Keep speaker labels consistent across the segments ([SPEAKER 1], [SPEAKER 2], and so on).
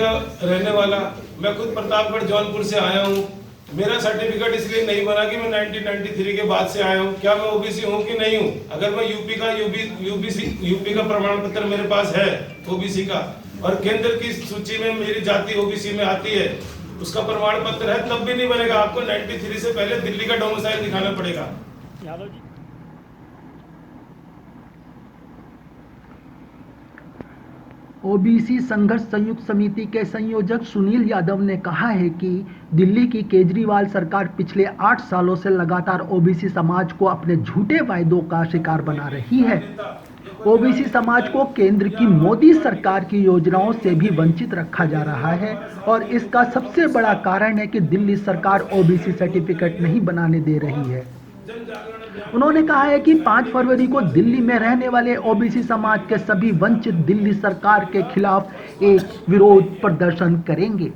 [SPEAKER 1] का रहने वाला, मैं खुद प्रतापगढ़ जौनपुर से आया हूँ। मेरा सर्टिफिकेट इसलिए नहीं बना कि मैं 1993 के बाद से आया हूँ। क्या मैं ओबीसी हूँ कि नहीं हूँ? अगर मैं यूपी का प्रमाण पत्र मेरे पास है ओबीसी का, और केंद्र की सूची में मेरी जाति ओबीसी में आती है, उसका प्रमाण पत्र है, तब भी नहीं बनेगा। आपको 93 से पहले दिल्ली का डोमिसाइल दिखाना पड़ेगा।
[SPEAKER 2] यादव जी,
[SPEAKER 3] ओबीसी संघर्ष संयुक्त समिति के संयोजक सुनील यादव ने कहा है कि दिल्ली की केजरीवाल सरकार पिछले 8 सालों से लगातार ओबीसी समाज को अपने झूठे वायदों का शिकार बना रही है। ओबीसी समाज को केंद्र की मोदी सरकार की योजनाओं से भी वंचित रखा जा रहा है और इसका सबसे बड़ा कारण है कि दिल्ली सरकार ओबीसी सर्टिफिकेट नहीं बनाने दे रही है। उन्होंने कहा है कि 5 फरवरी को दिल्ली में रहने वाले ओबीसी समाज के सभी वंचित दिल्ली सरकार के खिलाफ एक विरोध प्रदर्शन करेंगे।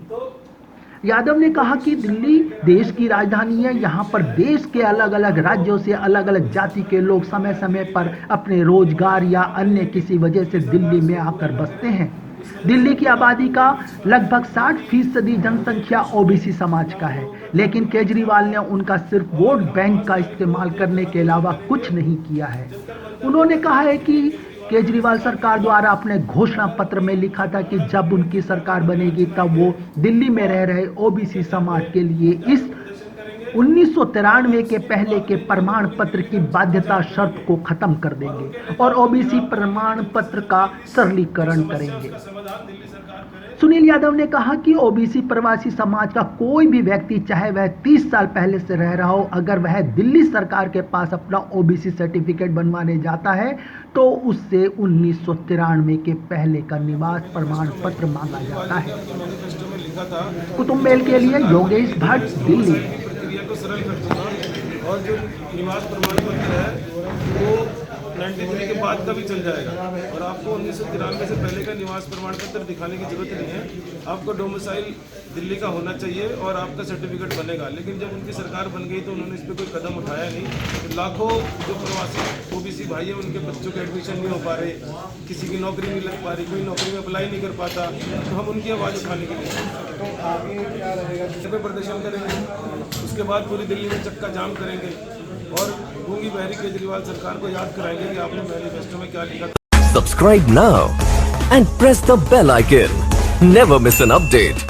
[SPEAKER 3] यादव ने कहा कि दिल्ली देश की राजधानी है। यहाँ पर देश के अलग अलग राज्यों से अलग अलग जाति के लोग समय समय पर अपने रोजगार या अन्य किसी वजह से दिल्ली में आकर बसते हैं। दिल्ली की आबादी का लगभग 60% जनसंख्या ओबीसी समाज का है, लेकिन केजरीवाल ने उनका सिर्फ वोट बैंक का इस्तेमाल करने के अलावा कुछ नहीं किया है। उन्होंने कहा है कि केजरीवाल सरकार द्वारा अपने घोषणा पत्र में लिखा था कि जब उनकी सरकार बनेगी तब वो दिल्ली में रह रहे ओबीसी समाज के लिए इस 1993 के पहले के प्रमाण पत्र की बाध्यता शर्त को खत्म कर देंगे और ओबीसी प्रमाण पत्र का सरलीकरण करेंगे। सुनील यादव ने कहा कि ओबीसी प्रवासी समाज का कोई भी व्यक्ति, चाहे वह 30 साल पहले से रह रहा हो, अगर वह दिल्ली सरकार के पास अपना ओबीसी सर्टिफिकेट बनवाने जाता है तो उससे 1993 के पहले का निवास प्रमाण पत्र मांगा जाता है। कुतुब मेल के लिए योगेश भट्ट, दिल्ली।
[SPEAKER 1] प्रक्रिया को सरल कर दूंगा और जो निवास प्रमाण पत्र है वो 93 के बाद का भी चल जाएगा और आपको 1993 से पहले का निवास प्रमाण पत्र दिखाने की जरूरत नहीं है। आपको डोमिसाइल दिल्ली का होना चाहिए और आपका सर्टिफिकेट बनेगा। लेकिन जब उनकी सरकार बन गई तो उन्होंने इस पर कोई कदम उठाया नहीं। तो लाखों जो प्रवासी ओबीसी भाई है उनके बच्चों के एडमिशन नहीं हो पा रहे, किसी की नौकरी नहीं लग पा रही, कोई नौकरी में अप्लाई नहीं कर पाता। तो हम उनकी आवाज़ उठाने के लिए प्रदर्शन करेंगे, उसके बाद पूरी दिल्ली में चक्का जाम करेंगे और गूंगी बहरी केजरीवाल सरकार को याद कराएंगे कि आपने मैनिफेस्टो में क्या लिखा था।
[SPEAKER 4] Subscribe now and press the bell icon. Never miss an update.